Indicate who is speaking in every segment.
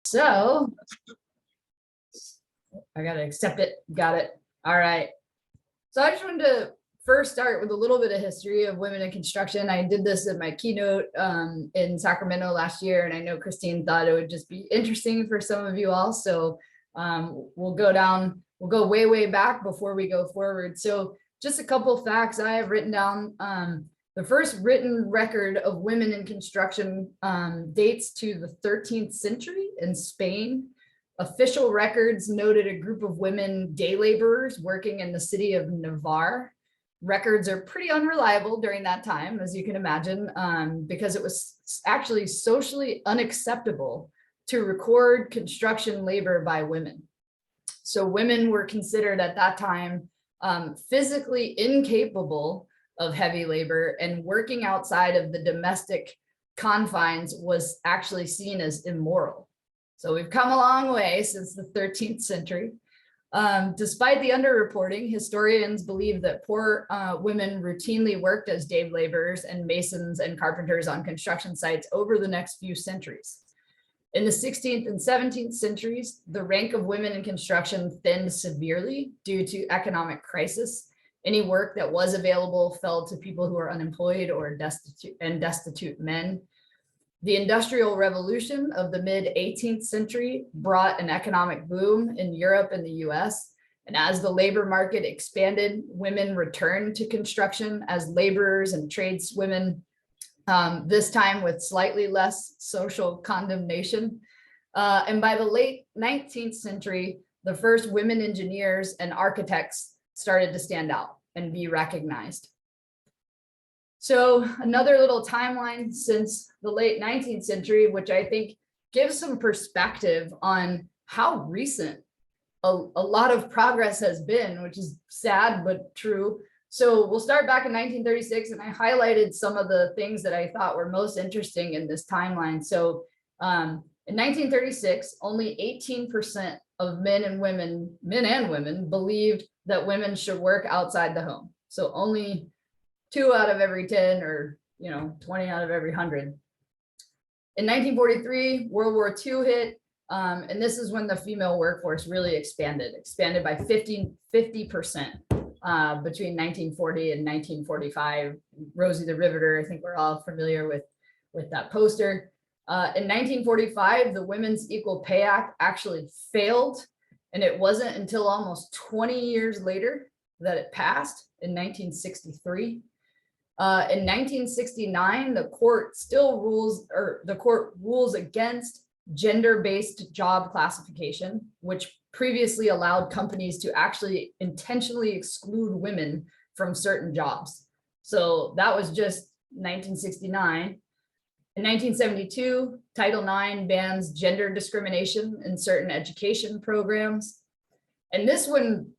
Speaker 1: So I gotta accept it. Got it. All right. So I just wanted to first start with a little bit of history of women in construction. I did this in my keynote in Sacramento last year, and I know Christine thought it would just be interesting for some of you all. So we'll go way back before we go forward. So just a couple of facts I have written down. The first written record of women in construction dates to the 13th century in Spain. Official records noted a group of women day laborers working in the city of Navarre. Records are pretty unreliable during that time, as you can imagine, because it was actually socially unacceptable to record construction labor by women. So women were considered at that time physically incapable of heavy labor, and working outside of the domestic confines was actually seen as immoral. So we've come a long way since the 13th century. Despite the underreporting, historians believe that poor women routinely worked as day laborers and masons and carpenters on construction sites over the next few centuries. In the 16th and 17th centuries, the rank of women in construction thinned severely due to economic crisis. Any work that was available fell to people who were unemployed or destitute men. The Industrial Revolution of the mid-18th century brought an economic boom in Europe and the US. And as the labor market expanded, women returned to construction as laborers and tradeswomen, this time with slightly less social condemnation. And by the late 19th century, the first women engineers and architects started to stand out and be recognized. So another little timeline since the late 19th century, which I think gives some perspective on how recent a lot of progress has been, which is sad but true. So we'll start back in 1936, and I highlighted some of the things that I thought were most interesting in this timeline. So in 1936, only 18% of men and women believed that women should work outside the home. So only 2 out of every 10, or 20 out of every 100. In 1943, World War II hit, and this is when the female workforce really expanded by 50% between 1940 and 1945. Rosie the Riveter, I think we're all familiar with that poster. In 1945, the Women's Equal Pay Act actually failed, and it wasn't until almost 20 years later that it passed in 1963. In 1969, the court rules against gender-based job classification, which previously allowed companies to actually intentionally exclude women from certain jobs. So that was just 1969. In 1972, Title IX bans gender discrimination in certain education programs. And this one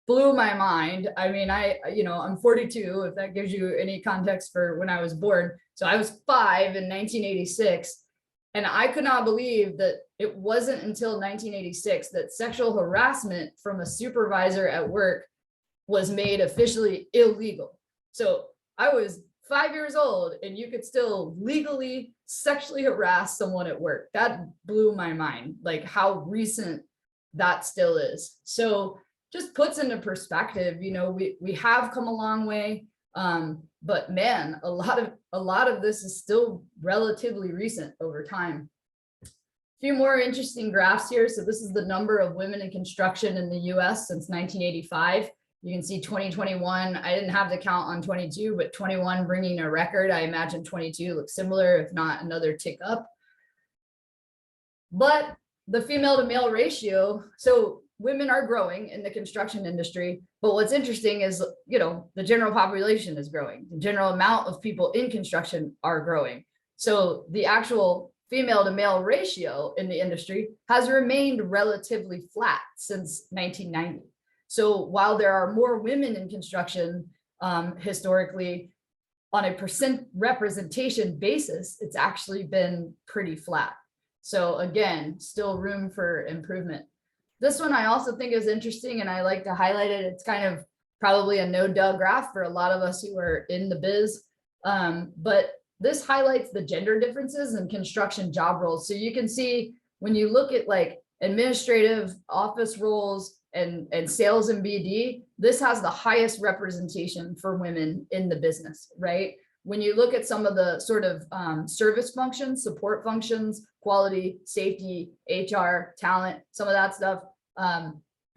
Speaker 1: blew my mind. I mean, I'm 42, if that gives you any context for when I was born. So I was 5 in 1986. And I could not believe that it wasn't until 1986 that sexual harassment from a supervisor at work was made officially illegal. So I was 5 years old and you could still legally sexually harass someone at work. That blew my mind, like how recent that still is. So just puts into perspective, we have come a long way, but man, a lot of this is still relatively recent over time. A few more interesting graphs here. So this is the number of women in construction in the US since 1985. You can see 2021, I didn't have the count on 22, but 21 bringing a record. I imagine 22 looks similar, if not another tick up. But the female to male ratio, so women are growing in the construction industry, but what's interesting is, the general population is growing. The general amount of people in construction are growing. So the actual female to male ratio in the industry has remained relatively flat since 1990. So while there are more women in construction historically, on a percent representation basis, it's actually been pretty flat. So again, still room for improvement. This one I also think is interesting, and I like to highlight it. It's kind of probably a no-duh graph for a lot of us who are in the biz, but this highlights the gender differences in construction job roles. So you can see when you look at like administrative office roles and sales and BD, this has the highest representation for women in the business, right? When you look at some of the sort of service functions, support functions, quality, safety, HR, talent, some of that stuff,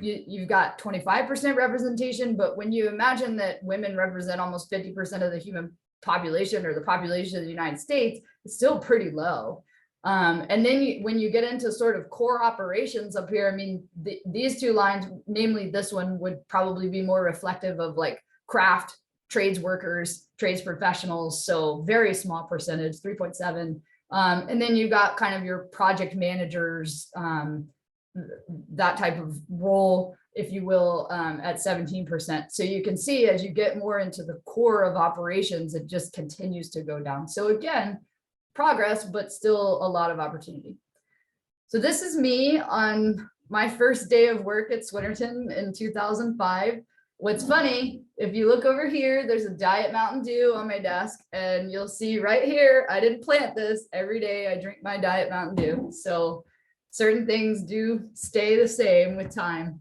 Speaker 1: you've got 25% representation. But when you imagine that women represent almost 50% of the human population or the population of the United States, it's still pretty low. And then when you get into sort of core operations up here, I mean, these two lines, namely this one, would probably be more reflective of like craft, trades workers, trades professionals. So very small percentage, 3.7. And then you got kind of your project managers, that type of role, if you will, at 17%. So you can see as you get more into the core of operations, it just continues to go down. So again, progress, but still a lot of opportunity. So this is me on my first day of work at Swinerton in 2005. What's funny, if you look over here, there's a Diet Mountain Dew on my desk, and you'll see right here, I didn't plant this. Every day I drink my Diet Mountain Dew. So certain things do stay the same with time.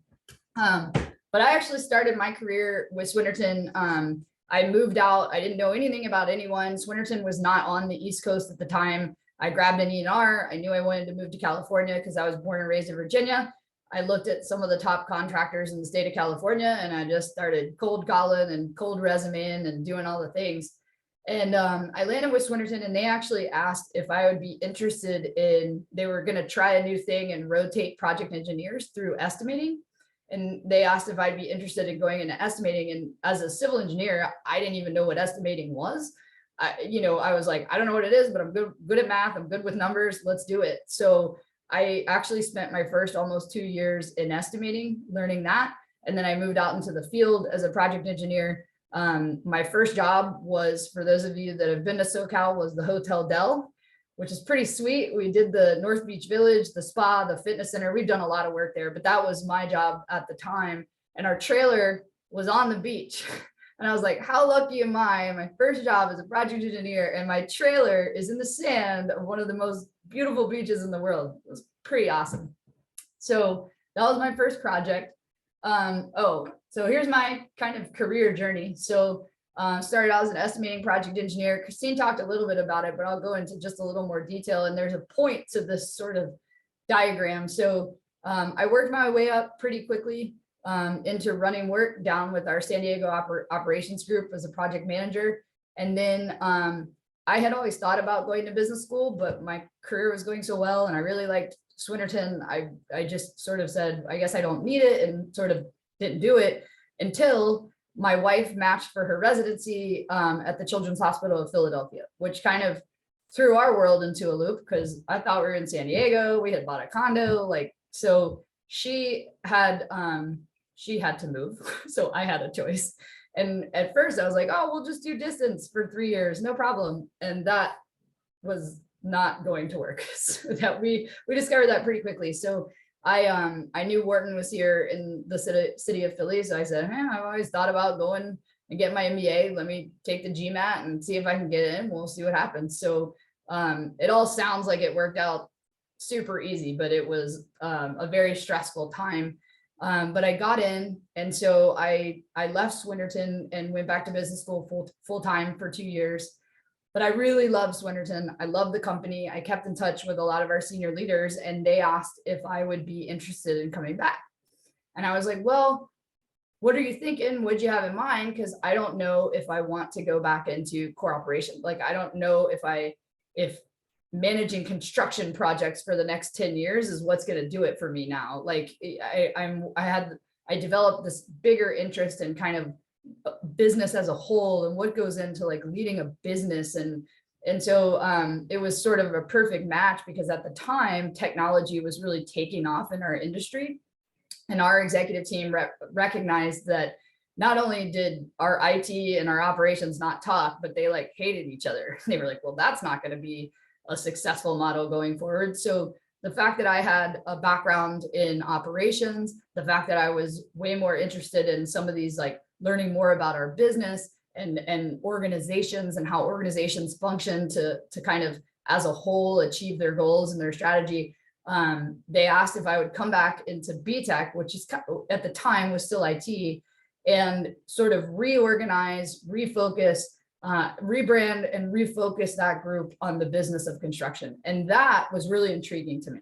Speaker 1: But I actually started my career with Swinerton. I moved out. I didn't know anything about anyone. Swinerton was not on the East Coast at the time. I grabbed an E&R. I knew I wanted to move to California because I was born and raised in Virginia. I looked at some of the top contractors in the state of California, and I just started cold calling and cold resumeing and doing all the things. And I landed with Swinerton, and they actually asked if I would be interested in, they were going to try a new thing and rotate project engineers through estimating. And they asked if I'd be interested in going into estimating. And as a civil engineer, I didn't even know what estimating was. I was like, I don't know what it is, but I'm good at math. I'm good with numbers. Let's do it. So I actually spent my first almost 2 years in estimating, learning that. And then I moved out into the field as a project engineer. My first job was, for those of you that have been to SoCal, was the Hotel Del, which is pretty sweet. We did the North Beach Village, the spa, the fitness center. We've done a lot of work there, but that was my job at the time. And our trailer was on the beach. And I was like, how lucky am I? My first job as a project engineer, and my trailer is in the sand of one of the most beautiful beaches in the world. It was pretty awesome. So that was my first project. So here's my kind of career journey. So started out as an estimating project engineer. Christine talked a little bit about it, but I'll go into just a little more detail. And there's a point to this sort of diagram. So I worked my way up pretty quickly into running work down with our San Diego operations group as a project manager. And then I had always thought about going to business school, but my career was going so well, and I really liked Swinerton. I just sort of said, I guess I don't need it, and sort of didn't do it until my wife matched for her residency at the Children's Hospital of Philadelphia, which kind of threw our world into a loop, because I thought we were in San Diego. We had bought a condo, so she had to move. So I had a choice. And at first I was like, oh, we'll just do distance for 3 years, no problem. And that was not going to work. So that we discovered that pretty quickly. So I knew Wharton was here in the city of Philly. So I said, I've always thought about going and getting my MBA. Let me take the GMAT and see if I can get in. We'll see what happens. So it all sounds like it worked out super easy, but it was a very stressful time. But I got in, and so I left Swinerton and went back to business school full time for 2 years. But I really loved Swinerton. I love the company. I kept in touch with a lot of our senior leaders, and they asked if I would be interested in coming back. And I was like, well, what are you thinking? What'd you have in mind? Because I don't know if I want to go back into core operation. Like, I don't know if managing construction projects for the next 10 years is what's going to do it for me now. Like I developed this bigger interest in kind of business as a whole and what goes into like leading a business. And so it was sort of a perfect match, because at the time technology was really taking off in our industry, and our executive team recognized that not only did our IT and our operations not talk, but they like hated each other. They were like, well, that's not going to be a successful model going forward. So the fact that I had a background in operations, the fact that I was way more interested in some of these, like learning more about our business and organizations and how organizations function to kind of as a whole achieve their goals and their strategy, they asked if I would come back into BTech, which is at the time was still IT, and sort of reorganize, refocus, rebrand and refocus that group on the business of construction. And that was really intriguing to me.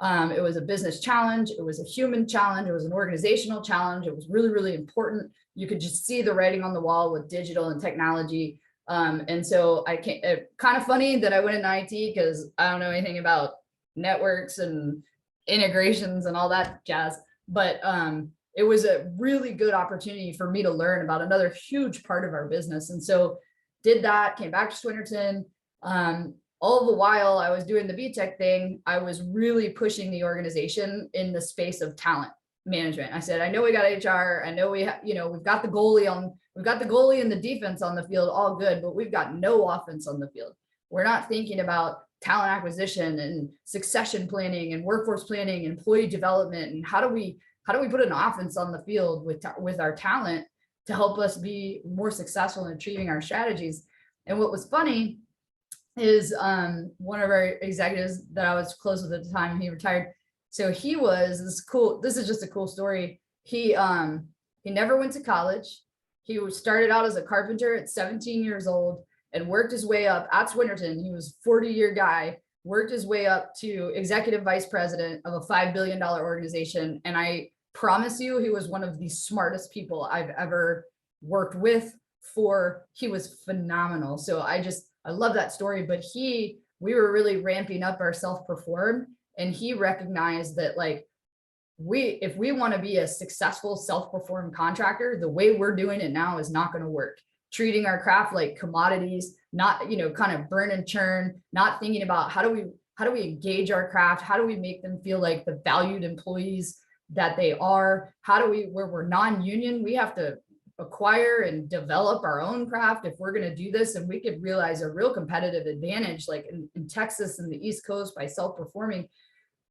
Speaker 1: It was a business challenge. It was a human challenge. It was an organizational challenge. It was really, really important. You could just see the writing on the wall with digital and technology. And so I can't, kind of funny that I went into IT because I don't know anything about networks and integrations and all that jazz. But it was a really good opportunity for me to learn about another huge part of our business. And so did that, came back to Swinerton. All the while I was doing the BTech thing, I was really pushing the organization in the space of talent management. I said, I know we got HR, I know we have, you know, we've got the goalie and the defense on the field, all good, but we've got no offense on the field. We're not thinking about talent acquisition and succession planning and workforce planning, employee development, and how do we put an offense on the field with our talent to help us be more successful in achieving our strategies. And what was funny is one of our executives that I was close with at the time, he retired. So he was this is just a cool story. He never went to college. He started out as a carpenter at 17 years old and worked his way up at Swinerton. He was a 40-year guy, worked his way up to executive vice president of a $5 billion organization. And I promise you, he was one of the smartest people I've ever worked with. He was phenomenal. So I love that story, but we were really ramping up our self-perform, and he recognized that like if we want to be a successful self-perform contractor, the way we're doing it now is not going to work. Treating our craft like commodities, not, you know, kind of burn and churn, not thinking about how do we engage our craft? How do we make them feel like the valued employees that they are? Where we're non-union, we have to acquire and develop our own craft if we're going to do this, and we could realize a real competitive advantage like in Texas and the East Coast by self-performing,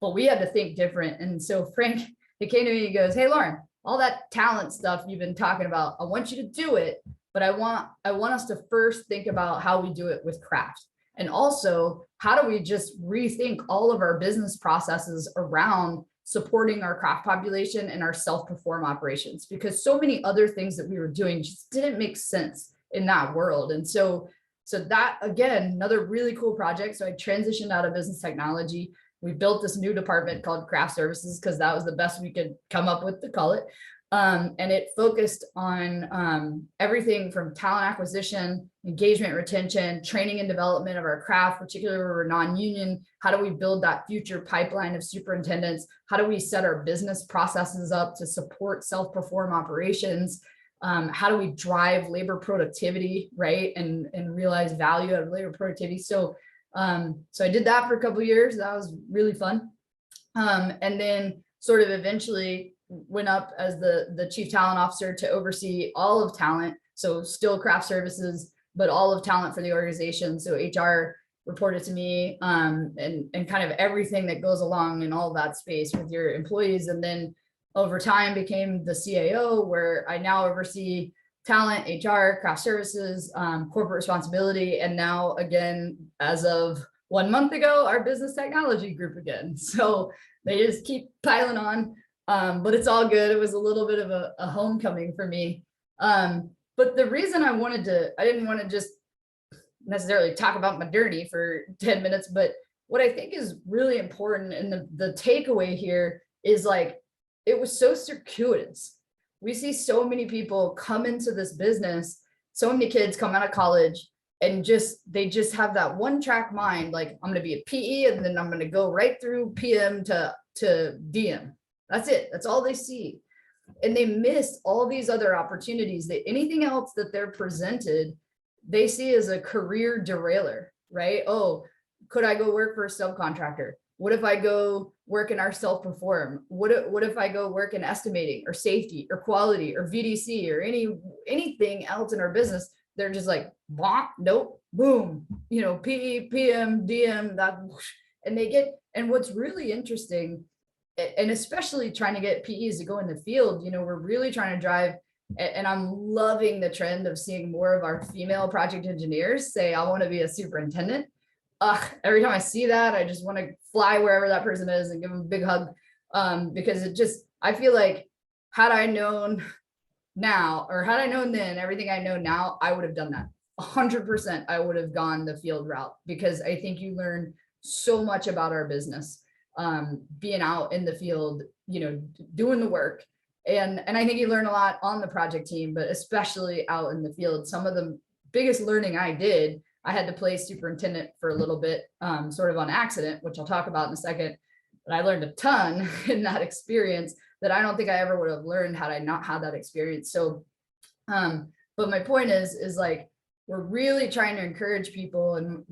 Speaker 1: but we had to think different. And so Frank, he came to me and he goes, hey Lauren, all that talent stuff you've been talking about, I want you to do it, but I want us to first think about how we do it with craft. And also, how do we just rethink all of our business processes around supporting our craft population and our self-perform operations, because so many other things that we were doing just didn't make sense in that world. And so that, again, another really cool project. So I transitioned out of business technology. We built this new department called craft services because that was the best we could come up with to call it. And it focused on everything from talent acquisition, engagement, retention, training and development of our craft, particularly where we're non-union. How do we build that future pipeline of superintendents? How do we set our business processes up to support self-perform operations? How do we drive labor productivity, right? And realize value out of labor productivity. So I did that for a couple of years. That was really fun. And then sort of eventually went up as the chief talent officer to oversee all of talent. So still craft services, but all of talent for the organization. So HR reported to me, and kind of everything that goes along in all that space with your employees. And then over time became the CAO, where I now oversee talent, HR, craft services, corporate responsibility. And now again, as of 1 month ago, our business technology group again. So they just keep piling on. But it's all good. It was a little bit of a homecoming for me. But the reason I didn't want to just necessarily talk about modernity for 10 minutes, but what I think is really important and the takeaway here is like, it was so circuitous. We see so many people come into this business, so many kids come out of college and they just have that one track mind. Like, I'm going to be a PE and then I'm going to go right through PM to DM. That's it. That's all they see. And they miss all these other opportunities that anything else that they're presented, they see as a career derailer, right? Oh, could I go work for a subcontractor? What if I go work in our self-perform? What if I go work in estimating or safety or quality or VDC or anything else in our business? They're just like, bonk, nope, boom, you know, PE, PM, DM, that, and what's really interesting, and especially trying to get PEs to go in the field, you know, we're really trying to drive, and I'm loving the trend of seeing more of our female project engineers say, I want to be a superintendent. every time I see that, I just want to fly wherever that person is and give them a big hug. Because I feel like had I known now, or had I known then everything I know now, I would have done that 100%. I would have gone the field route, because I think you learn so much about our business, being out in the field, doing the work. And I think you learn a lot on the project team, but especially out in the field. Some of the biggest learning I had to play superintendent for a little bit, sort of on accident, which I'll talk about in a second. But I learned a ton in that experience that I don't think I ever would have learned had I not had that experience. So, but my point is like, we're really trying to encourage people. And,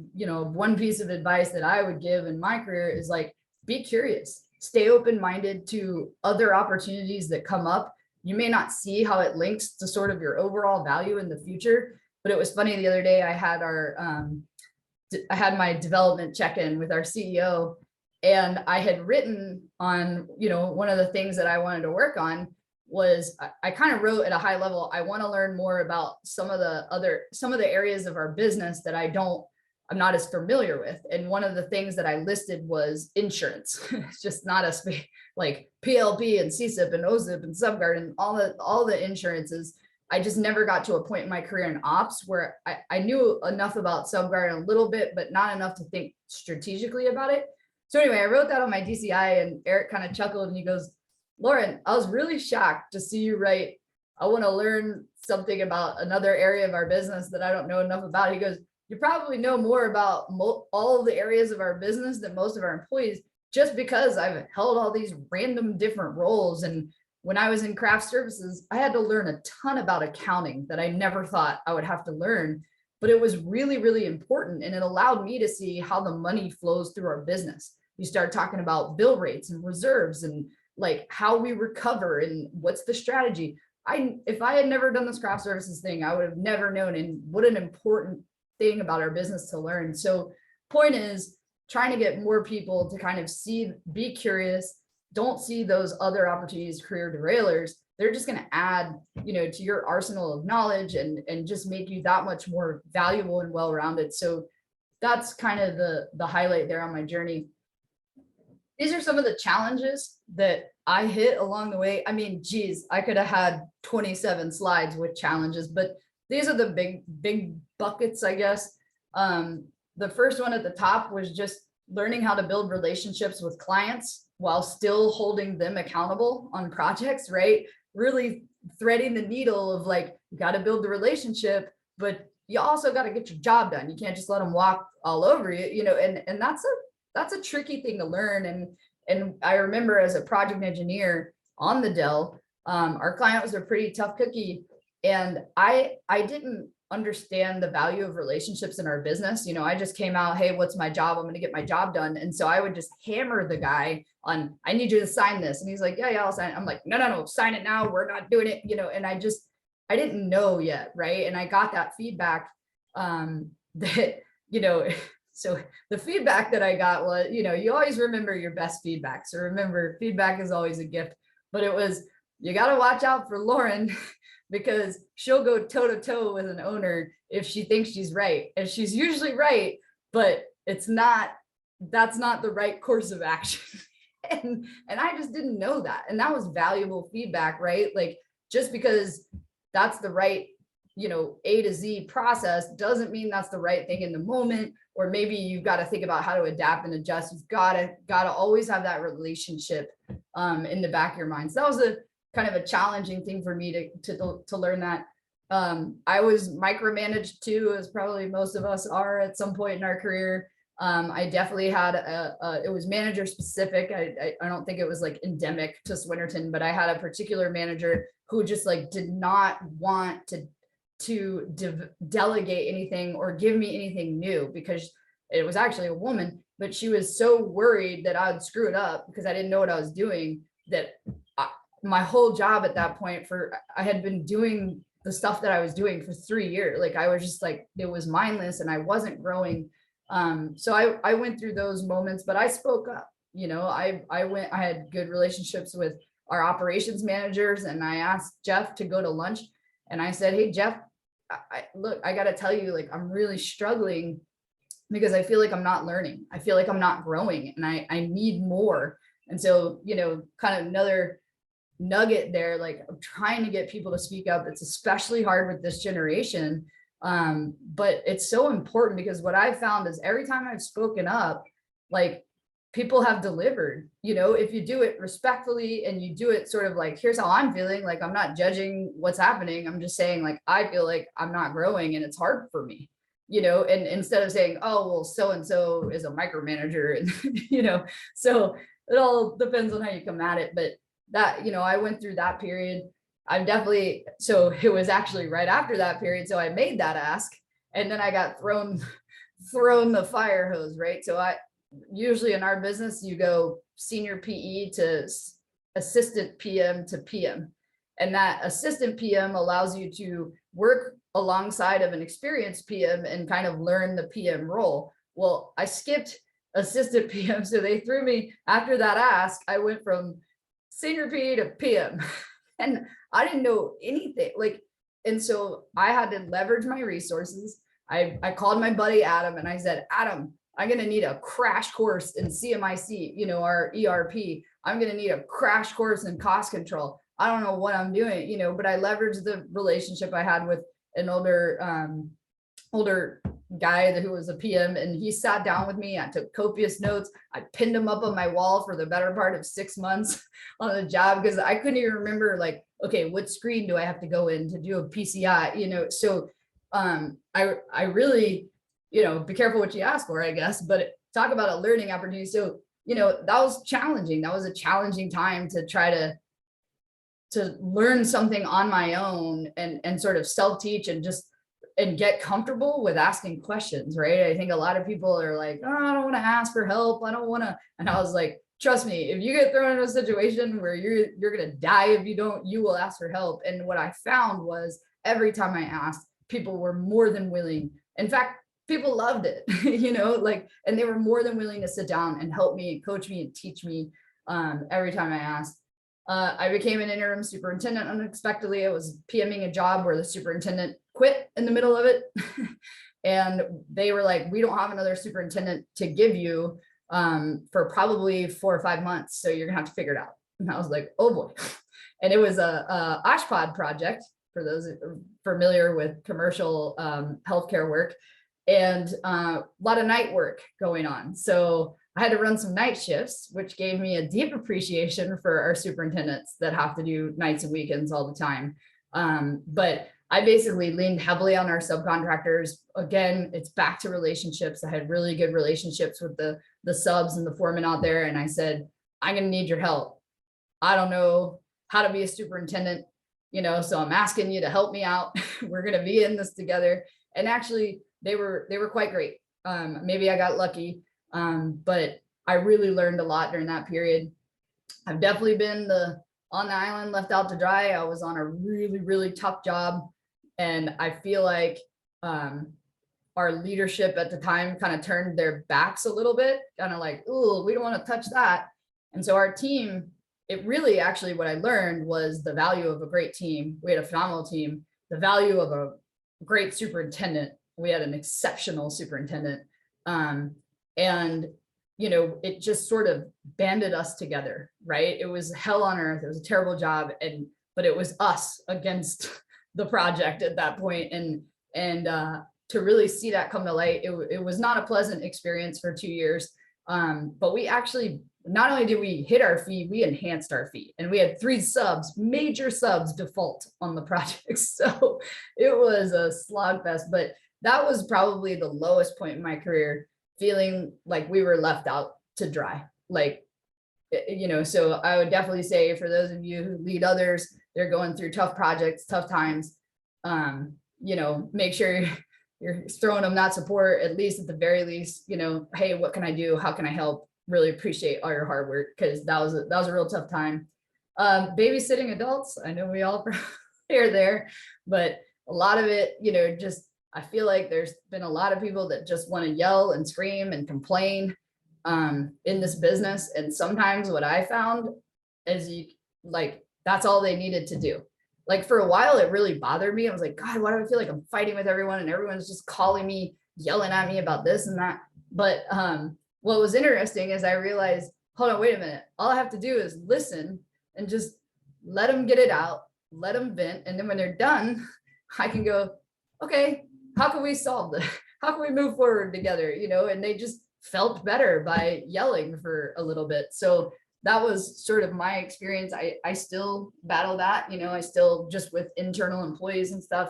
Speaker 1: one piece of advice that I would give in my career is like, be curious, stay open-minded to other opportunities that come up. You may not see how it links to sort of your overall value in the future. But it was funny, the other day I had I had my development check-in with our CEO, and I had written on, one of the things that I wanted to work on was I kind of wrote at a high level, I want to learn more about some of the areas of our business that I'm not as familiar with. And one of the things that I listed was insurance. It's just not like PLP and CSIP and OSIP and SubGuard and all the insurances. I just never got to a point in my career in ops where I knew enough about SubGuard a little bit, but not enough to think strategically about it. So anyway, I wrote that on my DCI, and Eric kind of chuckled and he goes, Lauren, I was really shocked to see you write, I want to learn something about another area of our business that I don't know enough about. He goes, you probably know more about all the areas of our business than most of our employees, just because I've held all these random different roles. And when I was in craft services, I had to learn a ton about accounting that I never thought I would have to learn, but it was really, really important. And it allowed me to see how the money flows through our business. You start talking about bill rates and reserves and like how we recover and what's the strategy. If I had never done this craft services thing, I would have never known. And what an important thing about our business to learn. So point is trying to get more people to kind of be curious, don't see those other opportunities, career derailers. They're just going to add, to your arsenal of knowledge and just make you that much more valuable and well-rounded. So that's kind of the highlight there on my journey. These are some of the challenges that I hit along the way. I mean, geez, I could have had 27 slides with challenges, but these are the big buckets, I guess. The first one at the top was just learning how to build relationships with clients while still holding them accountable on projects, right? Really threading the needle of like, you got to build the relationship, but you also got to get your job done. You can't just let them walk all over you, and that's a tricky thing to learn. And I remember as a project engineer on the Dell, our client was a pretty tough cookie. And I didn't understand the value of relationships in our business. I just came out, hey, what's my job? I'm going to get my job done. And so I would just hammer the guy on, I need you to sign this. And he's like, yeah, I'll sign it. I'm like, no, sign it now. We're not doing it, and I didn't know yet. Right. And I got that feedback, that, so the feedback that I got was, you always remember your best feedback. So remember, feedback is always a gift, but it was, you got to watch out for Lauren because she'll go toe to toe with an owner if she thinks she's right. And she's usually right, but that's not the right course of action. And I just didn't know that. And that was valuable feedback, right? Like, just because that's the right, A to Z process doesn't mean that's the right thing in the moment. Or maybe you've got to think about how to adapt and adjust. You've got to always have that relationship in the back of your mind. So that was a kind of a challenging thing for me to learn that. I was micromanaged too, as probably most of us are at some point in our career. I definitely had it was manager specific. I don't think it was like endemic to Swinerton, but I had a particular manager who just like did not want to delegate anything or give me anything new, because it was actually a woman, but she was so worried that I would screw it up because I didn't know what I was doing, that my whole job at that point I had been doing the stuff that I was doing for 3 years. Like, I was just like, it was mindless and I wasn't growing. So I went through those moments, but I spoke up. I had good relationships with our operations managers, and I asked Jeff to go to lunch, and I said, hey, Jeff, look, I got to tell you, like, I'm really struggling because I feel like I'm not learning. I feel like I'm not growing, and I need more. And so, kind of another nugget there, like I'm trying to get people to speak up. It's especially hard with this generation. But it's so important, because what I've found is every time I've spoken up, like people have delivered. If you do it respectfully and you do it sort of like, here's how I'm feeling, like I'm not judging what's happening, I'm just saying, like, I feel like I'm not growing and it's hard for me, and instead of saying, oh, well, so and so is a micromanager, and so it all depends on how you come at it. But that, I went through that period. So it was actually right after that period, so I made that ask, and then I got thrown the fire hose, right? So I usually, in our business, you go senior PE to assistant PM to PM, and that assistant PM allows you to work alongside of an experienced PM and kind of learn the PM role. Well, I skipped assistant PM, so they threw me after that ask. I went from senior PE to PM, and I didn't know anything, like, and so I had to leverage my resources. I called my buddy Adam, and I said, Adam, I'm going to need a crash course in CMIC, our ERP. I'm going to need a crash course in cost control. I don't know what I'm doing, but I leveraged the relationship I had with an older guy who was a PM, and he sat down with me. I took copious notes. I pinned him up on my wall for the better part of 6 months on the job, because I couldn't even remember, like, okay, what screen do I have to go in to do a PCI, so I really, be careful what you ask for, I guess, but talk about a learning opportunity. So, that was challenging. That was a challenging time to try to learn something on my own, and sort of self-teach, and get comfortable with asking questions, right? I think a lot of people are like, oh, I don't want to ask for help. I don't want to. And I was like, trust me, if you get thrown in a situation where you're going to die if you don't, you will ask for help. And what I found was every time I asked, people were more than willing. In fact, people loved it, and they were more than willing to sit down and help me and coach me and teach me every time I asked. I became an interim superintendent unexpectedly. I was PMing a job where the superintendent quit in the middle of it. And they were like, we don't have another superintendent to give you for probably 4 or 5 months. So you're gonna have to figure it out. And I was like, oh boy. And it was a Oshpod project, for those familiar with commercial healthcare work, and a lot of night work going on. So I had to run some night shifts, which gave me a deep appreciation for our superintendents that have to do nights and weekends all the time. But I basically leaned heavily on our subcontractors. Again, it's back to relationships. I had really good relationships with the subs and the foremen out there. And I said, I'm going to need your help. I don't know how to be a superintendent, so I'm asking you to help me out. We're going to be in this together. And actually, they were quite great. Maybe I got lucky, but I really learned a lot during that period. I've definitely been on the island left out to dry. I was on a really, really tough job. And I feel like our leadership at the time kind of turned their backs a little bit, kind of like, oh, we don't want to touch that. And so our team, it really actually what I learned was the value of a great team. We had a phenomenal team, the value of a great superintendent. We had an exceptional superintendent. And it just sort of banded us together, right? It was hell on earth. It was a terrible job. But it was us against the project at that point. And to really see that come to light, it was not a pleasant experience for 2 years. But we actually, not only did we hit our fee, we enhanced our fee, and we had 3 major subs default on the project. So it was a slogfest, but that was probably the lowest point in my career, feeling like we were left out to dry. So I would definitely say, for those of you who lead others, they're going through tough projects, tough times, make sure you're throwing them that support, at least at the very least, hey, what can I do? How can I help? Really appreciate all your hard work, because that was a real tough time. Babysitting adults, I know we all are there, but a lot of it, I feel like there's been a lot of people that just want to yell and scream and complain in this business. And sometimes what I found is that's all they needed to do. Like, for a while, it really bothered me. I was like, God, why do I feel like I'm fighting with everyone, and everyone's just calling me yelling at me about this and that. But what was interesting is I realized, hold on, wait a minute. All I have to do is listen and just let them get it out, let them vent. And then when they're done, I can go, okay, how can we solve this? How can we move forward together? You know, and they just felt better by yelling for a little bit. So that was sort of my experience. I still battle that, you know, I still just with internal employees and stuff.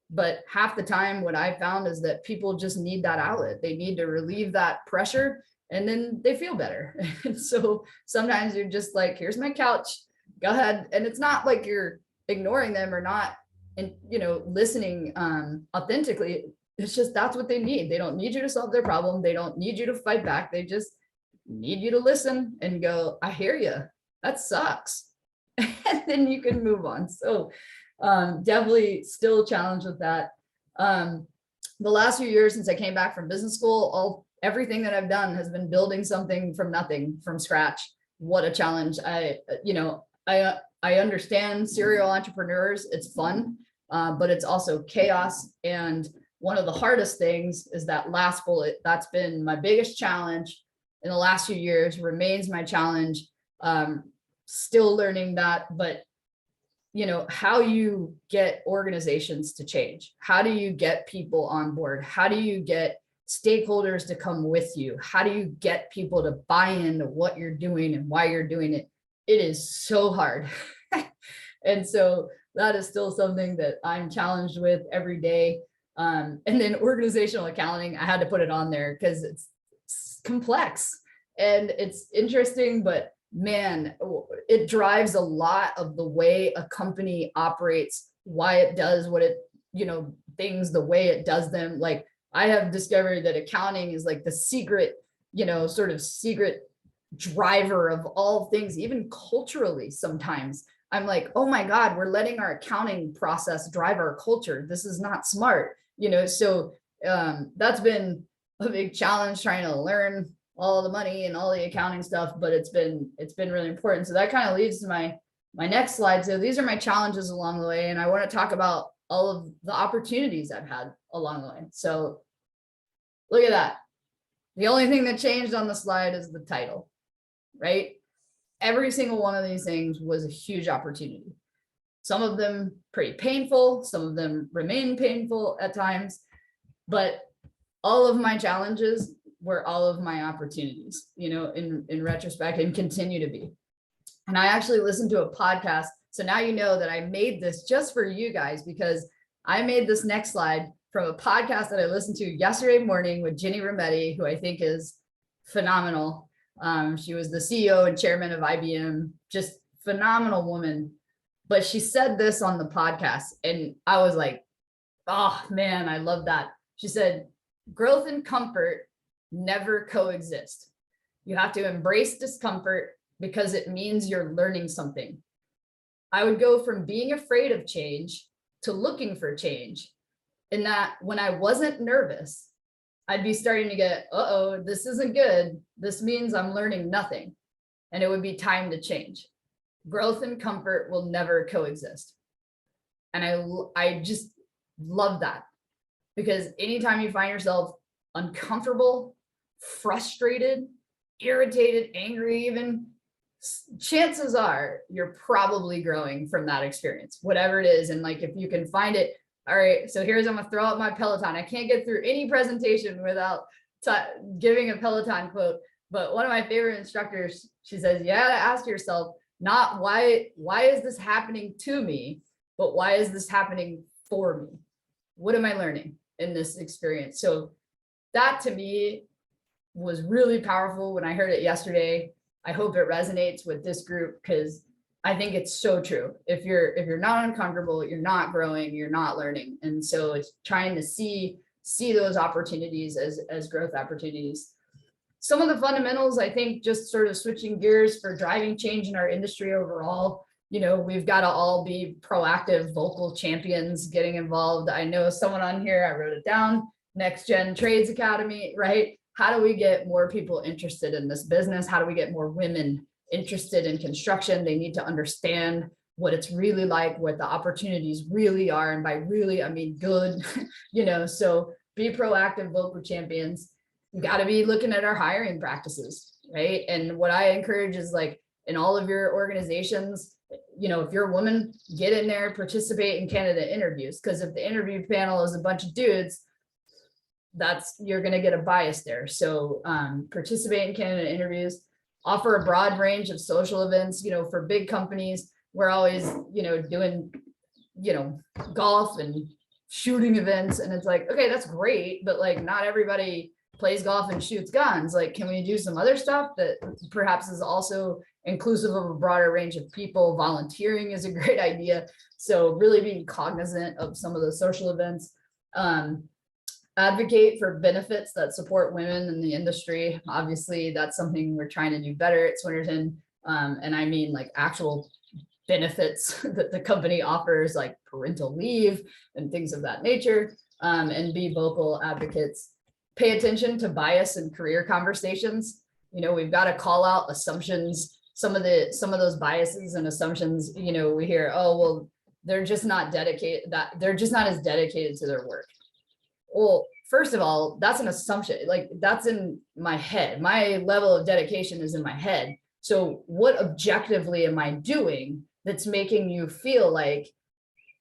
Speaker 1: But half the time what I found is that people just need that outlet. They need to relieve that pressure and then they feel better. And so sometimes you're just like, here's my couch, go ahead. And it's not like you're ignoring them or not, and you know, listening authentically. It's just, that's what they need. They don't need you to solve their problem. They don't need you to fight back. They just need you to listen and go, I hear you. That sucks. And then you can move on. So definitely still challenged with that. The last few years since I came back from business school, everything that I've done has been building something from nothing, from scratch. What a challenge. I understand serial entrepreneurs. It's fun, but it's also chaos. And one of the hardest things is that last bullet. That's been my biggest challenge in the last few years, remains my challenge. Still learning that, but you know, how you get organizations to change. How do you get people on board? How do you get stakeholders to come with you? How do you get people to buy into what you're doing and why you're doing it? It is so hard. And so that is still something that I'm challenged with every day. And then organizational accounting, I had to put it on there because it's complex and it's interesting, but man, it drives a lot of the way a company operates, why it does what it, you know, things the way it does them. Like I have discovered that accounting is like the secret, you know, sort of secret driver of all things, even culturally. Sometimes I'm like, oh my God, we're letting our accounting process drive our culture. This is not smart, you know? So that's been a big challenge, trying to learn all the money and all the accounting stuff, but it's been really important. So that kind of leads to my next slide. So these are my challenges along the way. And I want to talk about all of the opportunities I've had along the way. So look at that. The only thing that changed on the slide is the title, right? Every single one of these things was a huge opportunity. Some of them pretty painful, some of them remain painful at times, but all of my challenges were all of my opportunities, you know, in retrospect, and continue to be. And I actually listened to a podcast. So now you know that I made this just for you guys, because I made this next slide from a podcast that I listened to yesterday morning with Ginny Rometty, who I think is phenomenal. She was the CEO and chairman of IBM, just phenomenal woman. But she said this on the podcast and I was like, oh man, I love that. She said, growth and comfort never coexist. You have to embrace discomfort because it means you're learning something. I would go from being afraid of change to looking for change. In that when I wasn't nervous, I'd be starting to get, uh-oh, this isn't good. This means I'm learning nothing. And it would be time to change. Growth and comfort will never coexist. And I just love that, because anytime you find yourself uncomfortable, frustrated, irritated, angry, even, chances are you're probably growing from that experience, whatever it is. And like, if you can find it, all right, so here's, I'm gonna throw out my Peloton. I can't get through any presentation without giving a Peloton quote, but one of my favorite instructors, she says, you gotta ask yourself, not why is this happening to me, but why is this happening for me? What am I learning in this experience? So that to me was really powerful when I heard it yesterday. I hope it resonates with this group, because I think it's so true. If you're not uncomfortable, you're not growing, you're not learning. And so it's trying to see those opportunities as growth opportunities. Some of the fundamentals, I think, just sort of switching gears for driving change in our industry overall. You know, we've got to all be proactive, vocal champions, getting involved. I know someone on here, I wrote it down, Next Gen Trades Academy, right? How do we get more people interested in this business? How do we get more women interested in construction? They need to understand what it's really like, what the opportunities really are. And by really, I mean good, you know, so be proactive vocal champions. We got to be looking at our hiring practices, right? And what I encourage is like in all of your organizations, you know, if you're a woman, get in there, participate in candidate interviews. Because if the interview panel is a bunch of dudes, you're going to get a bias there. So participate in candidate interviews, offer a broad range of social events. You know, for big companies, we're always, you know, doing, you know, golf and shooting events. And it's like, okay, that's great, but like not everybody plays golf and shoots guns. Like, can we do some other stuff that perhaps is also inclusive of a broader range of people? Volunteering is a great idea. So really being cognizant of some of the social events. Advocate for benefits that support women in the industry. Obviously, that's something we're trying to do better at Swinerton. And I mean like actual benefits that the company offers, like parental leave and things of that nature, and be vocal advocates. Pay attention to bias in career conversations. You know, we've got to call out assumptions. Some of those biases and assumptions, you know, we hear, oh, well, they're just not dedicated, that they're just not as dedicated to their work. Well, first of all, that's an assumption. Like that's in my head. My level of dedication is in my head. So what objectively am I doing that's making you feel like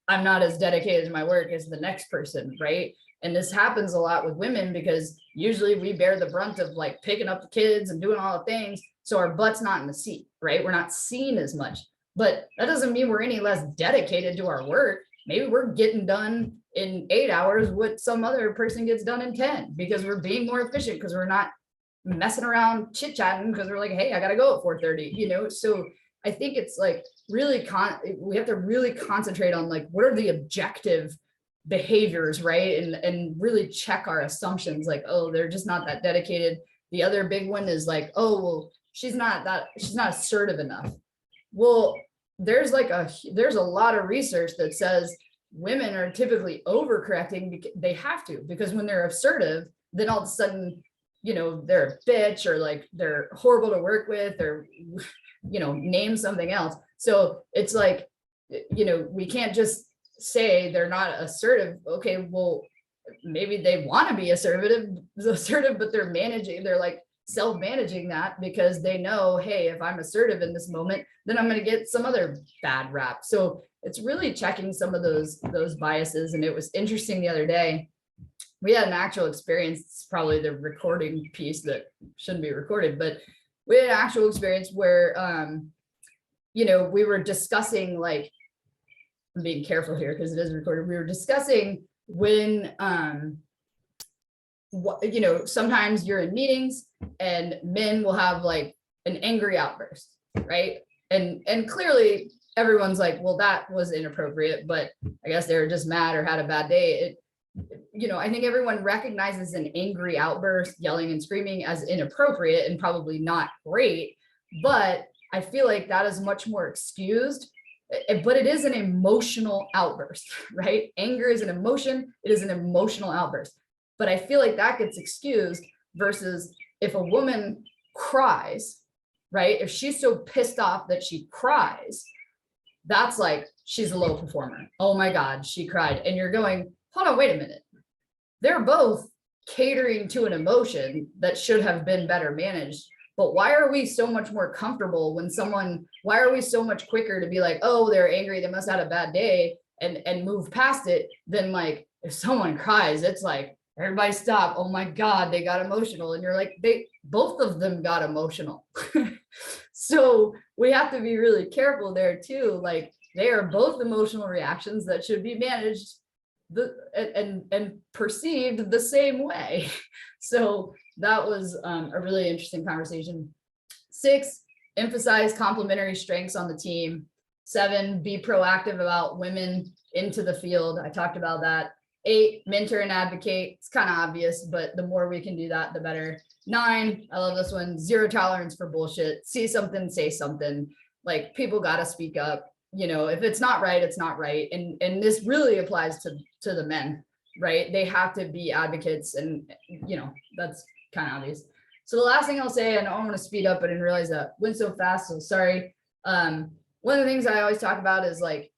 Speaker 1: I'm not as dedicated to my work as the next person, right? And this happens a lot with women because usually we bear the brunt of like picking up the kids and doing all the things. So our butt's not in the seat, right? We're not seen as much, but that doesn't mean we're any less dedicated to our work. Maybe we're getting done in 8 hours what some other person gets done in 10 because we're being more efficient, because we're not messing around chit-chatting because we're like, hey, I gotta go at 4:30, you know? So I think it's like really we have to really concentrate on like what are the objective behaviors, right? And really check our assumptions, like, oh, they're just not that dedicated. The other big one is like, oh, well, she's not assertive enough. Well, there's a lot of research that says women are typically overcorrecting because they have to, because when they're assertive, then all of a sudden, you know, they're a bitch or like they're horrible to work with, or, you know, name something else. So it's like, you know, we can't just say they're not assertive. Okay, well, maybe they want to be assertive, but they're like self-managing that because they know, hey, if I'm assertive in this moment, then I'm going to get some other bad rap. So it's really checking some of those biases. And it was interesting the other day, we had an actual experience. It's probably the recording piece that shouldn't be recorded, but we had an actual experience where, you know, we were discussing, like, I'm being careful here because it is recorded. We were discussing when, you know, sometimes you're in meetings and men will have like an angry outburst, right? And clearly everyone's like, well, that was inappropriate, but I guess they were just mad or had a bad day. You know, I think everyone recognizes an angry outburst, yelling and screaming, as inappropriate and probably not great, but I feel like that is much more excused. But it is an emotional outburst, right? Anger is an emotion. It is an emotional outburst. But I feel like that gets excused versus if a woman cries, right? If she's so pissed off that she cries, that's like, she's a low performer. Oh my God, she cried. And you're going, hold on, wait a minute. They're both catering to an emotion that should have been better managed. But why are we so much more comfortable when why are we so much quicker to be like, oh, they're angry, they must have had a bad day, and move past it, than like, if someone cries, it's like, everybody stop. Oh my God, they got emotional. And you're like, both of them got emotional. So we have to be really careful there too. Like, they are both emotional reactions that should be managed and perceived the same way. So that was a really interesting conversation. 6, emphasize complementary strengths on the team. 7, be proactive about women into the field. I talked about that. 8, mentor and advocate. It's kind of obvious, but the more we can do that, the better. 9, I love this one, 0 tolerance for bullshit. See something, say something. Like, people got to speak up. You know, if it's not right, it's not right. And this really applies to the men, right? They have to be advocates, and, you know, that's kind of obvious. So the last thing I'll say, and I don't want to speed up, but I didn't realize that went so fast, so sorry. One of the things I always talk about is, like,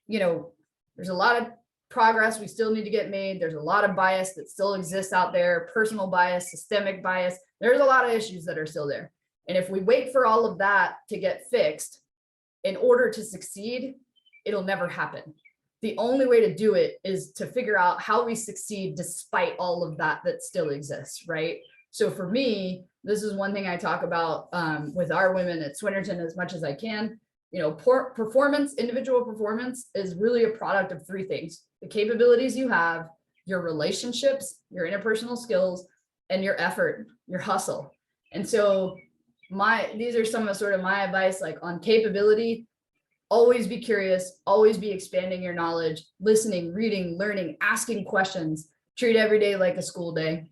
Speaker 1: you know, there's a lot of progress we still need to get made. There's a lot of bias that still exists out there, personal bias, systemic bias. There's a lot of issues that are still there. And if we wait for all of that to get fixed in order to succeed, it'll never happen. The only way to do it is to figure out how we succeed despite all of that that still exists, right? So for me, this is one thing I talk about with our women at Swinerton as much as I can. You know, performance, individual performance is really a product of three things: the capabilities you have, your relationships, your interpersonal skills, and your effort, your hustle. And so these are some of sort of my advice, like on capability. Always be curious, always be expanding your knowledge, listening, reading, learning, asking questions, treat every day like a school day.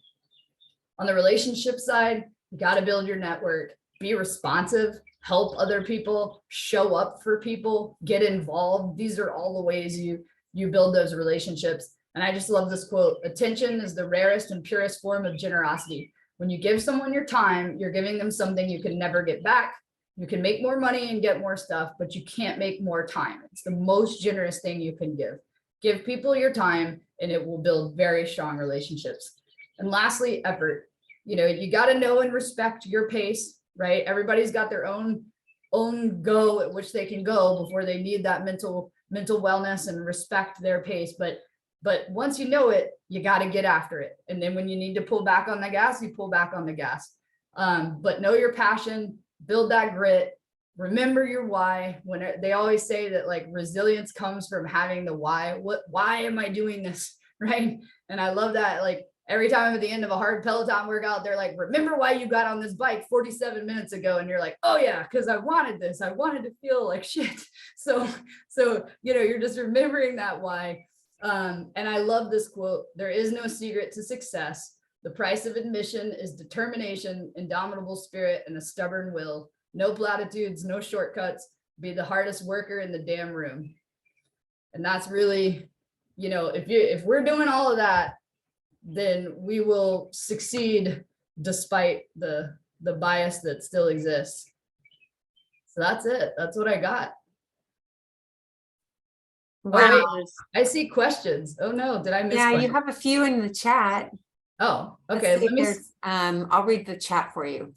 Speaker 1: On the relationship side, you got to build your network, be responsive, help other people, show up for people, get involved. These are all the ways you build those relationships. And I just love this quote: attention is the rarest and purest form of generosity. When you give someone your time, you're giving them something you can never get back. You can make more money and get more stuff, but you can't make more time. It's the most generous thing you can give. Give people your time and it will build very strong relationships. And lastly, effort. You know, you got to know and respect your pace, right? Everybody's got their own go at which they can go before they need that mental wellness, and respect their pace. But once you know it, you got to get after it. And then when you need to pull back on the gas, you pull back on the gas. But know your passion, build that grit, remember your why. When they always say that like resilience comes from having the why. Why am I doing this? Right. And I love that. Like every time at the end of a hard Peloton workout, they're like, remember why you got on this bike 47 minutes ago. And you're like, oh yeah, because I wanted this. I wanted to feel like shit. So, you know, you're just remembering that why. And I love this quote: there is no secret to success. The price of admission is determination, indomitable spirit, and a stubborn will. No platitudes, no shortcuts. Be the hardest worker in the damn room. And that's really, you know, if we're doing all of that, then we will succeed despite the bias that still exists. So that's it. That's what I got.
Speaker 2: Wow.
Speaker 1: Oh, wait, I see questions. Oh no, did I miss?
Speaker 2: Yeah,
Speaker 1: questions?
Speaker 2: you have a few in the chat.
Speaker 1: Oh, okay. Let me.
Speaker 2: I'll read the chat for you.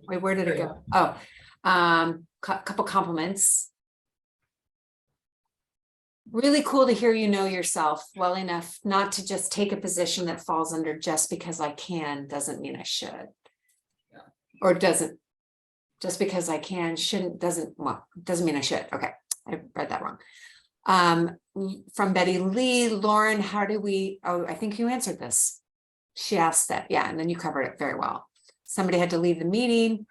Speaker 2: Wait, where did it go? Oh, couple compliments. Really cool to hear you know yourself well enough not to just take a position that falls under just because I can doesn't mean I should.
Speaker 1: Yeah.
Speaker 2: Or doesn't, just because I can, shouldn't, doesn't mean I should. Okay, I read that wrong. From Betty Lee, Lauren, how do we, oh, I think you answered this. She asked that, yeah, and then you covered it very well. Somebody had to leave the meeting.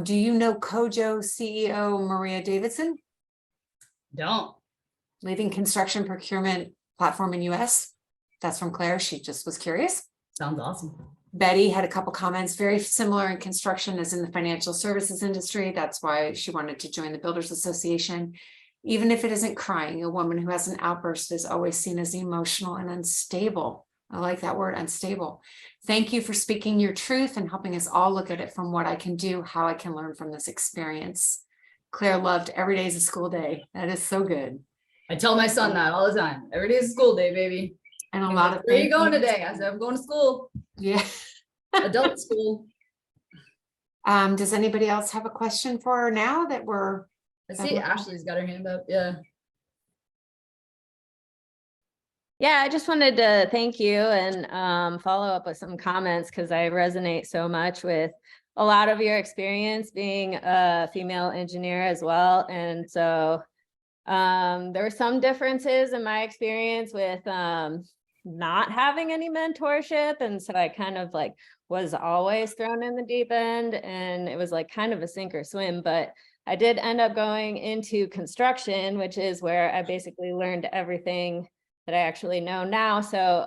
Speaker 2: Do you know Kojo CEO Maria Davidson?
Speaker 1: Don't.
Speaker 2: Leading construction procurement platform in US. That's from Claire. She just was curious.
Speaker 1: Sounds awesome.
Speaker 2: Betty had a couple comments, very similar in construction as in the financial services industry. That's why she wanted to join the Builders Association. Even if it isn't crying, a woman who has an outburst is always seen as emotional and unstable. I like that word, unstable. Thank you for speaking your truth and helping us all look at it from what I can do, how I can learn from this experience. Claire loved every day is a school day. That is so good.
Speaker 1: I tell my son that all the time. Every day is a school day, baby.
Speaker 2: And a lot of
Speaker 1: where are you going today? I said, I'm going to school.
Speaker 2: Yeah.
Speaker 1: Adult school.
Speaker 2: Does anybody else have a question for her now that we're?
Speaker 1: I see Ashley's got her hand up. Yeah.
Speaker 3: Yeah, I just wanted to thank you and follow up with some comments because I resonate so much with a lot of your experience being a female engineer as well. And so there were some differences in my experience with not having any mentorship. And so I kind of like was always thrown in the deep end, and it was like kind of a sink or swim. But I did end up going into construction, which is where I basically learned everything that I actually know now. So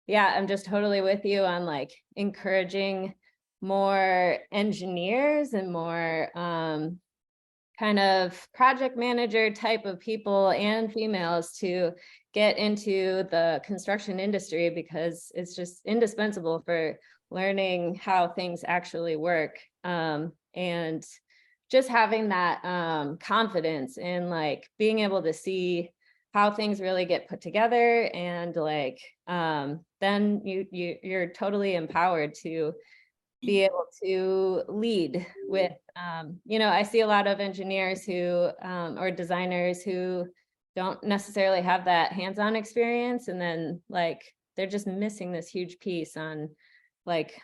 Speaker 3: yeah, I'm just totally with you on like encouraging more engineers and more kind of project manager type of people and females to get into the construction industry, because it's just indispensable for learning how things actually work. And just having that confidence in like being able to see how things really get put together, and like then you're totally empowered to be able to lead with I see a lot of engineers who or designers who don't necessarily have that hands-on experience, and then like they're just missing this huge piece on like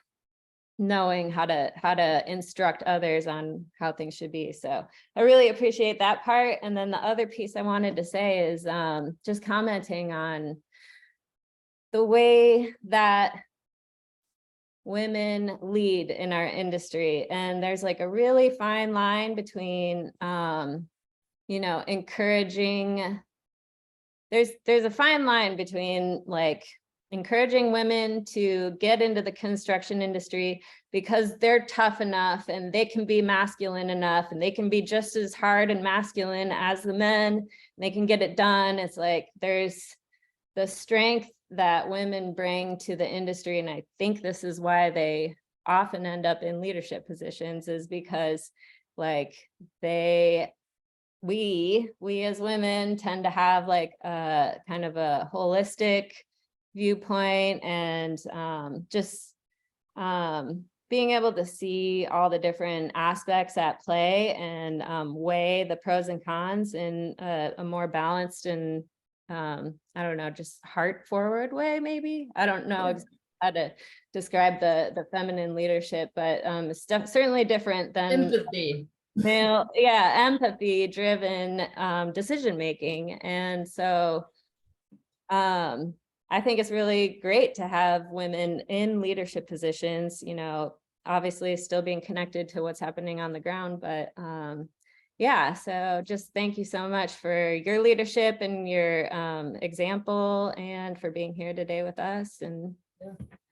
Speaker 3: knowing how to instruct others on how things should be. So I really appreciate that part. And then the other piece I wanted to say is just commenting on the way that women lead in our industry. And there's like a really fine line between encouraging, there's a fine line between like encouraging women to get into the construction industry because they're tough enough and they can be masculine enough and they can be just as hard and masculine as the men, and they can get it done. It's like there's the strength that women bring to the industry, and I think this is why they often end up in leadership positions, is because like we as women tend to have like a kind of a holistic viewpoint, and being able to see all the different aspects at play and weigh the pros and cons in a more balanced and I don't know, just heart forward way, maybe. I don't know how to describe the feminine leadership, but it's certainly different than
Speaker 1: Empathy.
Speaker 3: male, empathy driven decision making. And so I think it's really great to have women in leadership positions, obviously still being connected to what's happening on the ground, but so just thank you so much for your leadership and your example, and for being here today with us. And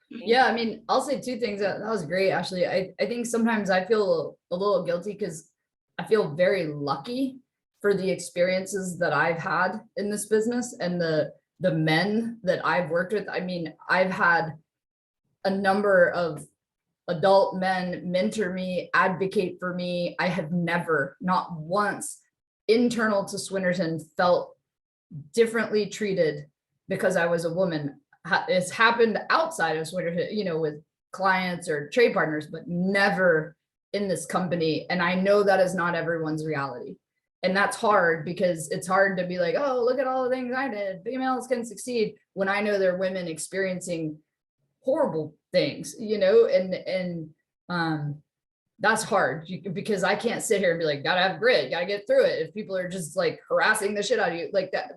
Speaker 1: yeah, I mean, I'll say two things. That was great, Ashley. I think sometimes I feel a little guilty because I feel very lucky for the experiences that I've had in this business and the men that I've worked with. I mean, I've had a number of adult men mentor me, advocate for me. I have never, not once, internal to Swinerton, felt differently treated because I was a woman. It's happened outside of Swinerton, with clients or trade partners, but never in this company. And I know that is not everyone's reality. And that's hard, because it's hard to be like, oh, look at all the things I did. Females can succeed, when I know there are women experiencing horrible things, and that's hard, because I can't sit here and be like, gotta have grit, gotta get through it. If people are just like harassing the shit out of you like that,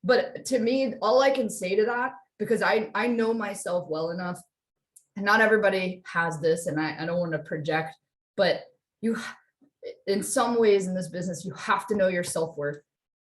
Speaker 1: but to me, all I can say to that, because I know myself well enough, and not everybody has this, and I don't want to project, but in some ways in this business, you have to know your self-worth.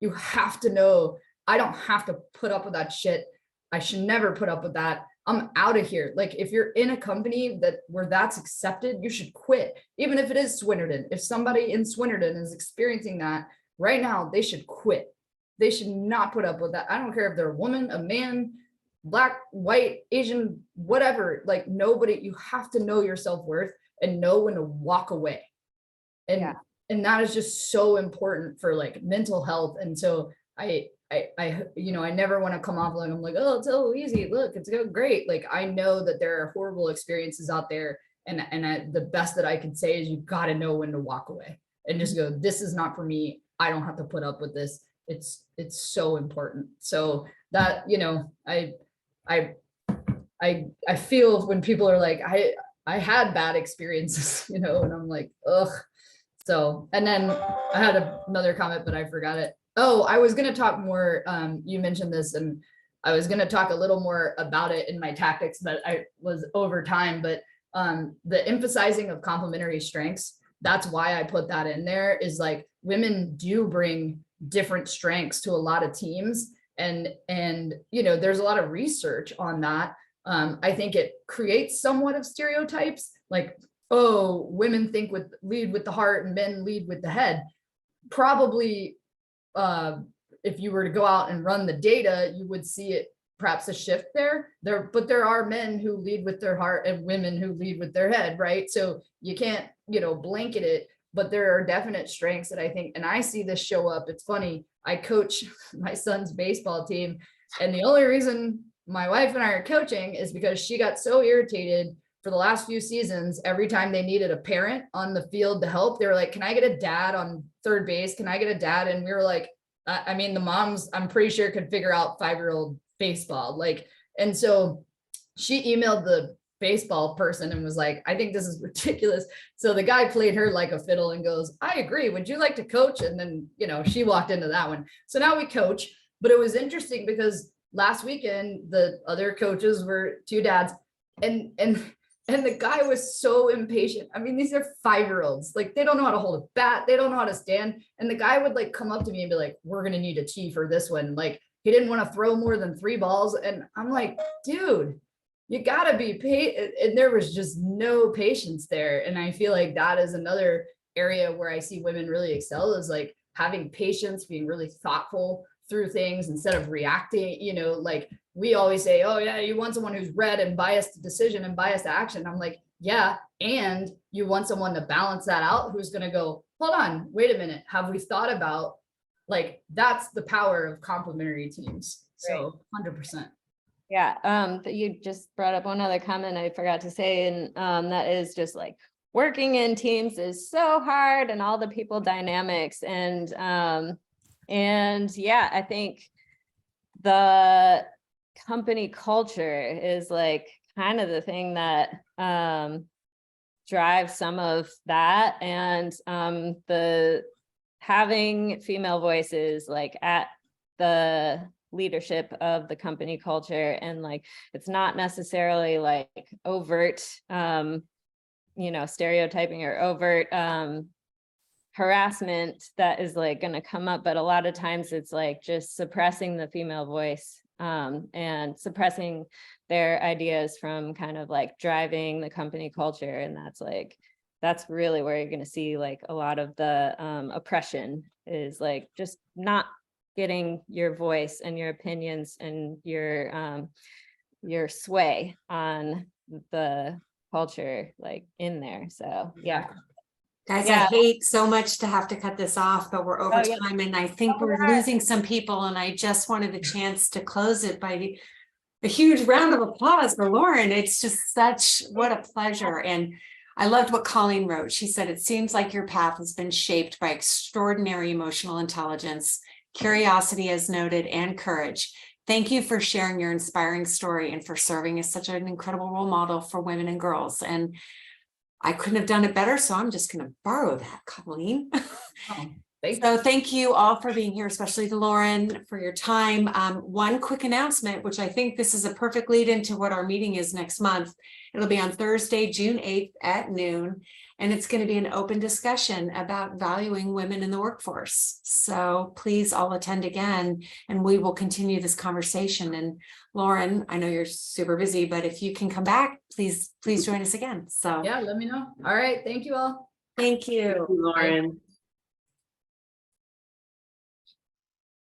Speaker 1: You have to know, I don't have to put up with that shit. I should never put up with that. I'm out of here. Like, if you're in a company where that's accepted, you should quit. Even if it is Swinerton. If somebody in Swinerton is experiencing that right now, they should quit. They should not put up with that. I don't care if they're a woman, a man, black, white, Asian, whatever. Like, nobody, you have to know your self-worth and know when to walk away. And that is just so important for like mental health. And so I never want to come off like I'm like, oh, it's so easy. Look, it's great. Like, I know that there are horrible experiences out there. And the best that I can say is, you've got to know when to walk away and just go, this is not for me. I don't have to put up with this. It's so important. So that, I feel when people are like, I had bad experiences, and I'm like, ugh. So, and then I had another comment, but I forgot it. Oh, I was going to talk more. You mentioned this, and I was going to talk a little more about it in my tactics, but I was over time. But the emphasizing of complementary strengths, that's why I put that in there, is like, women do bring different strengths to a lot of teams. And there's a lot of research on that. I think it creates somewhat of stereotypes, like, oh, women lead with the heart and men lead with the head. Probably, if you were to go out and run the data, you would see it, perhaps a shift there. But there are men who lead with their heart and women who lead with their head, right? So you can't, blanket it. but there are definite strengths that I think, and I see this show up. It's funny. I coach my son's baseball team, and the only reason my wife and I are coaching is because she got so irritated for the last few seasons. Every time they needed a parent on the field to help, they were like, can I get a dad on third base? Can I get a dad? And we were like, I mean, the moms, I'm pretty sure could figure out 5-year-old baseball. Like, and so she emailed the baseball person and was like, I think this is ridiculous. So the guy played her like a fiddle and goes, I agree. Would you like to coach? And then, you know, she walked into that one. So now we coach, but it was interesting because last weekend, the other coaches were 2 dads, and the guy was so impatient. I mean, these are 5-year-olds. Like, they don't know how to hold a bat. They don't know how to stand. And the guy would like come up to me and be like, we're going to need a tee for this one. Like, he didn't want to throw more than 3 balls. And I'm like, dude, you gotta be paid. And there was just no patience there. And I feel like that is another area where I see women really excel, is like having patience, being really thoughtful through things instead of reacting. You know, like we always say, oh yeah, you want someone who's read and biased to decision and biased to action. I'm like, yeah. And you want someone to balance that out, who's going to go, hold on, wait a minute. Have we thought about, like, that's the power of complementary teams. So 100%.
Speaker 3: Yeah, you just brought up one other comment I forgot to say, and that is just like working in teams is so hard, and all the people dynamics, and yeah, I think the company culture is like kind of the thing that drives some of that, and the having female voices like at the leadership of the company culture, and like it's not necessarily like overt you know, stereotyping or overt harassment that is like going to come up, but a lot of times it's like just suppressing the female voice and suppressing their ideas from kind of like driving the company culture. And that's really where you're going to see like a lot of the oppression, is like just not getting your voice and your opinions and your sway on the culture like in there. So yeah.
Speaker 2: Guys,
Speaker 3: Yeah.
Speaker 2: I hate so much to have to cut this off, but we're over
Speaker 3: yeah.
Speaker 2: time, and I think we're losing some people, and I just wanted the chance to close it by a huge round of applause for Lauren. It's just what a pleasure. And I loved what Colleen wrote. She said, it seems like your path has been shaped by extraordinary emotional intelligence, curiosity as noted, and courage. Thank you for sharing your inspiring story and for serving as such an incredible role model for women and girls. And I couldn't have done it better, so I'm just going to borrow that, Colleen. So thank you all for being here, especially to Lauren, for your time. One quick announcement, which I think this is a perfect lead into what our meeting is next month. It'll be on Thursday, June 8th at noon, and it's going to be an open discussion about valuing women in the workforce. So please all attend again, and we will continue this conversation. And Lauren, I know you're super busy, but if you can come back, please join us again. So
Speaker 1: yeah, let me know. All right. Thank you all.
Speaker 2: Thank you,
Speaker 4: Lauren.